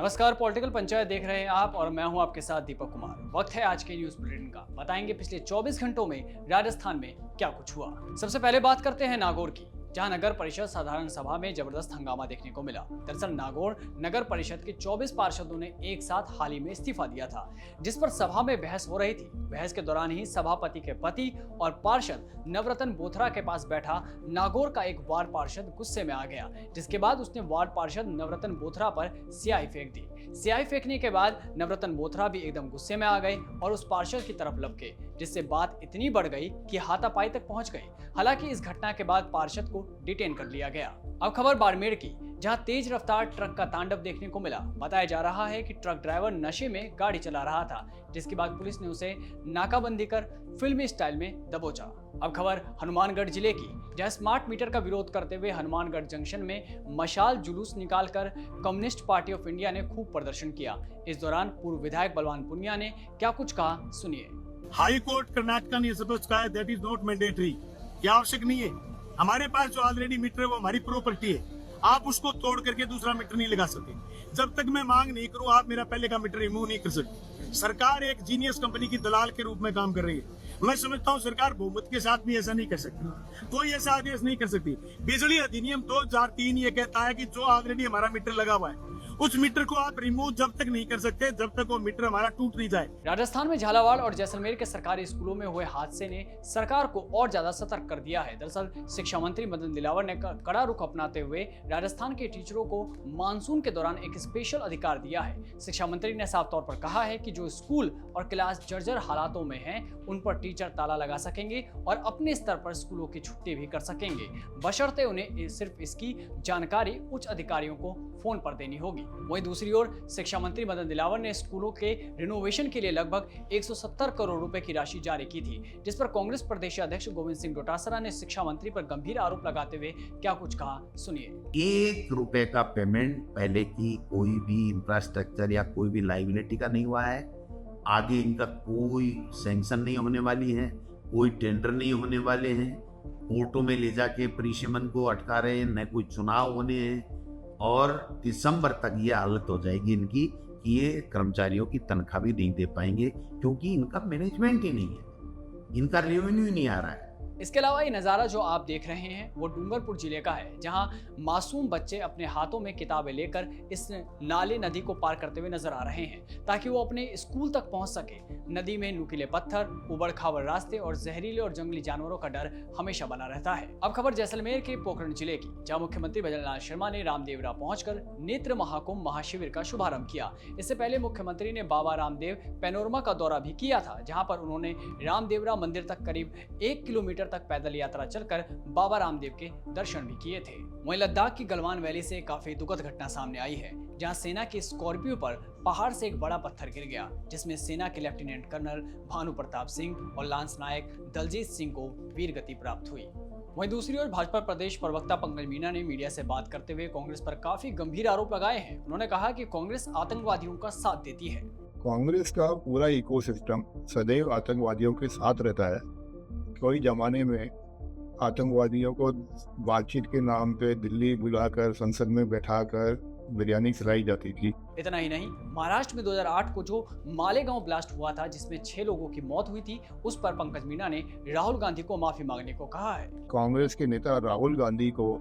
नमस्कार, पॉलिटिकल पंचायत देख रहे हैं आप और मैं हूं आपके साथ दीपक कुमार। वक्त है आज के न्यूज बुलेटिन का। बताएंगे पिछले 24 घंटों में राजस्थान में क्या कुछ हुआ। सबसे पहले बात करते हैं नागौर की, जहां नगर परिषद साधारण सभा में जबरदस्त हंगामा देखने को मिला। दरअसल नागौर नगर परिषद के 24 पार्षदों ने एक साथ हाल ही में इस्तीफा दिया था, जिस पर सभा में बहस हो रही थी। बहस के दौरान ही सभापति के पति और पार्षद नवरत्न बोथरा के पास बैठा नागौर का एक वार्ड पार्षद गुस्से में आ गया, जिसके बाद उसने वार्ड पार्षद नवरत्न बोथरा पर स्याही फेंक दी। स्याही फेंकने के बाद नवरत्न बोथरा भी एकदम गुस्से में आ गए और उस पार्षद की तरफ लपके, जिससे बात इतनी बढ़ गई कि हाथापाई तक पहुंच गई। हालांकि इस घटना के बाद पार्षद को डिटेन कर लिया गया। अब खबर बाड़मेर की, जहां तेज रफ्तार ट्रक का तांडव देखने को मिला। बताया जा रहा है कि ट्रक ड्राइवर नशे में गाड़ी चला रहा था, जिसके बाद पुलिस ने उसे नाकाबंदी कर फिल्मी स्टाइल में दबोचा। अब खबर हनुमानगढ़ जिले की, जहां स्मार्ट मीटर का विरोध करते हुए हनुमानगढ़ जंक्शन में मशाल जुलूस निकालकर कम्युनिस्ट पार्टी ऑफ इंडिया ने खूब प्रदर्शन किया। इस दौरान पूर्व विधायक बलवान पुनिया ने क्या कुछ कहा, सुनिए। हाई कोर्ट कर्नाटका ने सपोज कहा है दैट इज नॉट मैंडेटरी, क्या आवश्यक नहीं है। हमारे पास जो ऑलरेडी मीटर है वो हमारी प्रॉपर्टी है, आप उसको तोड़ करके दूसरा मीटर नहीं लगा सकते। जब तक मैं मांग नहीं करूं आप मेरा पहले का मीटर रिमूव नहीं कर सकते। सरकार एक जीनियस कंपनी की दलाल के रूप में काम कर रही है। मैं समझता हूं सरकार बहुमत के साथ भी ऐसा नहीं कर सकती, कोई ऐसा आदेश नहीं कर सकती। बिजली अधिनियम 2003 ये कहता है कि जो ऑलरेडी हमारा मीटर लगा हुआ है उस मीटर को आप रिमूव जब तक नहीं कर सकते जब तक वो मीटर हमारा टूट नहीं जाए। राजस्थान में झालावाड़ और जैसलमेर के सरकारी स्कूलों में हुए हादसे ने सरकार को और ज्यादा सतर्क कर दिया है। दरअसल शिक्षा मंत्री मदन दिलावर ने कड़ा रुख अपनाते हुए राजस्थान के टीचरों को मानसून के दौरान एक स्पेशल अधिकार दिया है। शिक्षा मंत्री ने साफ तौर पर कहा है कि जो स्कूल और क्लास जर्जर हालातों में हैं, उन पर टीचर ताला लगा सकेंगे और अपने स्तर पर स्कूलों की छुट्टी भी कर सकेंगे, बशर्ते उन्हें सिर्फ इसकी जानकारी उच्च अधिकारियों को फोन पर देनी होगी। वहीं दूसरी ओर शिक्षा मंत्री मदन दिलावर ने स्कूलों के रिनोवेशन के लिए लगभग 170 करोड़ रुपए की राशि जारी की थी, जिस पर कांग्रेस प्रदेश अध्यक्ष गोविंद सिंह डोटासरा ने शिक्षा मंत्री पर गंभीर आरोप लगाते हुए क्या कुछ कहा, सुनिए। 1 रुपए का पेमेंट पहले की कोई भी इंफ्रास्ट्रक्चर या कोई भी लाइबिलिटी का नहीं हुआ है। आगे इनका कोई सैंक्शन नहीं होने वाली है, कोई टेंडर नहीं होने वाले हैं। कोर्टों में ले जाके परिसीमन को अटका रहे हैं, न कोई चुनाव होने हैं और दिसंबर तक ये हालत हो जाएगी इनकी कि ये कर्मचारियों की तनख्वाह भी नहीं दे पाएंगे, क्योंकि इनका मैनेजमेंट ही नहीं है, इनका रेवेन्यू ही नहीं आ रहा है। इसके अलावा ये नज़ारा जो आप देख रहे हैं वो डूंगरपुर जिले का है, जहां मासूम बच्चे अपने हाथों में किताबें लेकर इस नाले नदी को पार करते हुए नजर आ रहे हैं, ताकि वो अपने स्कूल तक पहुंच सके। नदी में नुकीले पत्थर, उबड़ खाबड़ रास्ते और जहरीले और जंगली जानवरों का डर हमेशा बना रहता है। अब खबर जैसलमेर के पोखरण जिले की, जहाँ मुख्यमंत्री भजनलाल शर्मा ने रामदेवरा पहुंचकर नेत्र महाकुंभ महाशिविर का शुभारंभ किया। इससे पहले मुख्यमंत्री ने बाबा रामदेव पैनोरमा का दौरा भी किया था, जहाँ पर उन्होंने रामदेवरा मंदिर तक करीब 1 किलोमीटर तक पैदल यात्रा चलकर बाबा रामदेव के दर्शन भी किए थे। वहीं लद्दाख की गलवान वैली से काफी दुखद घटना सामने आई है, जहां सेना की स्कॉर्पियो पर पहाड़ से एक बड़ा पत्थर गिर गया, जिसमें सेना के लेफ्टिनेंट कर्नल भानु प्रताप सिंह और लांस नायक दलजीत सिंह को वीर गति प्राप्त हुई। वहीं दूसरी ओर भाजपा प्रदेश प्रवक्ता पंकज मीना ने मीडिया से बात करते हुए कांग्रेस पर काफी गंभीर आरोप लगाए हैं। उन्होंने कहा कि कांग्रेस आतंकवादियों का साथ देती है। कांग्रेस का पूरा इकोसिस्टम सदैव आतंकवादियों के साथ रहता है। कोई जमाने में आतंकवादियों को बातचीत के नाम पे दिल्ली बुलाकर संसद में बैठाकर बिरयानी खिलाई जाती थी। इतना ही नहीं, महाराष्ट्र में 2008 को जो मालेगांव ब्लास्ट हुआ था, जिसमें 6 लोगों की मौत हुई थी, उस पर पंकज मीना ने राहुल गांधी को माफी मांगने को कहा है। कांग्रेस के नेता राहुल गांधी को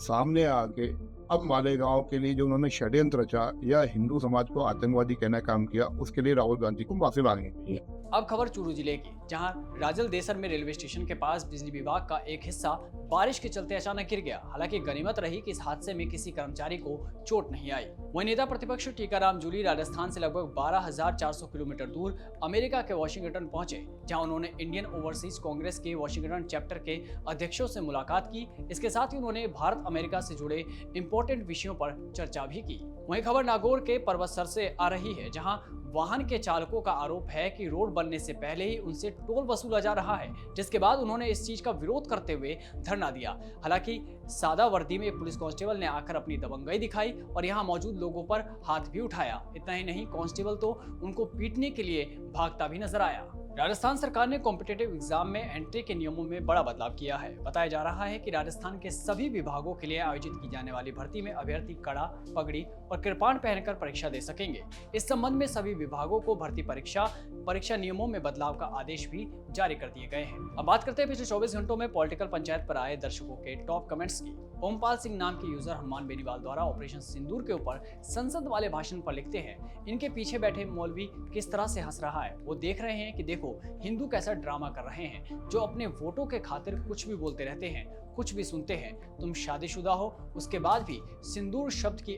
सामने आके अब मालेगांव के लिए जो उन्होंने षड्यंत्र रचा या हिंदू समाज को आतंकवादी कहना काम किया, उसके लिए राहुल गांधी को माफी मांगनी चाहिए। अब खबर चूरू जिले की, जहां राजल देसर में रेलवे स्टेशन के पास बिजली विभाग का एक हिस्सा बारिश के चलते अचानक गिर गया। हालांकि गनीमत रही कि इस हादसे में किसी कर्मचारी को चोट नहीं आई। वहीं नेता प्रतिपक्ष टीकाराम जूली राजस्थान से लगभग 12,400 किलोमीटर दूर अमेरिका के वाशिंगटन पहुंचे, जहां उन्होंने इंडियन ओवरसीज कांग्रेस के वाशिंगटन चैप्टर के अध्यक्षों से मुलाकात की। इसके साथ ही उन्होंने भारत अमेरिका से जुड़े इंपॉर्टेंट विषयों पर चर्चा भी की। वहीं खबर नागौर के पर्वतसर से आ रही है, जहां वाहन के चालकों का आरोप है कि रोड बनने से पहले ही उनसे टोल वसूला जा रहा है, जिसके बाद उन्होंने इस चीज का विरोध करते हुए धरना दिया। हालांकि सादा वर्दी में एक पुलिस कांस्टेबल ने आकर अपनी दबंगई दिखाई और यहां मौजूद लोगों पर हाथ भी उठाया। इतना ही नहीं, कांस्टेबल तो उनको पीटने के लिए भागता भी नजर आया। राजस्थान सरकार ने कॉम्पिटिटिव एग्जाम में एंट्री के नियमों में बड़ा बदलाव किया है। बताया जा रहा है कि राजस्थान के सभी विभागों के लिए आयोजित की जाने वाली भर्ती में अभ्यर्थी कड़ा, पगड़ी और कृपाण पहनकर परीक्षा दे सकेंगे। इस संबंध में सभी विभागों को भर्ती परीक्षा नियमों में बदलाव का आदेश भी जारी कर दिए गए हैं। अब बात करते हैं पिछले 24 घंटों में पॉलिटिकल पंचायत पर आए दर्शकों के टॉप कमेंट्स की। ओमपाल सिंह नाम के यूजर हनुमान बेनीवाल द्वारा ऑपरेशन सिंदूर के ऊपर संसद वाले भाषण पर लिखते हैं, इनके पीछे बैठे मौलवी किस तरह से हंस रहा है। वो देख रहे हैं कि देखो हिंदू कैसा ड्रामा कर रहे हैं, जो अपने वोटों के खातिर कुछ भी बोलते रहते हैं, कुछ भी सुनते हैं। तुम शादीशुदा हो, उसके बाद भी सिंदूर शब्द की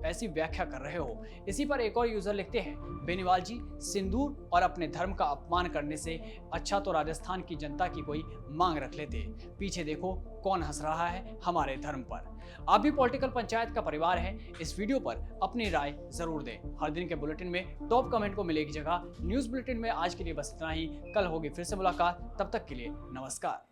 ऐसी व्याख्या कर रहे हो। इसी पर एक और यूजर लिखते हैं, बेनीवाल जी, सिंदूर और अपने धर्म का अपमान करने से अच्छा तो राजस्थान की जनता की कोई मांग रख लेते। पीछे देखो कौन हंस रहा है हमारे धर्म पर। आप भी पॉलिटिकल पंचायत का परिवार है, इस वीडियो पर अपनी राय जरूर दें। हर दिन के बुलेटिन में टॉप कमेंट को मिलेगी जगह। न्यूज बुलेटिन में आज के लिए बस इतना ही। कल होगी फिर से मुलाकात, तब तक के लिए नमस्कार।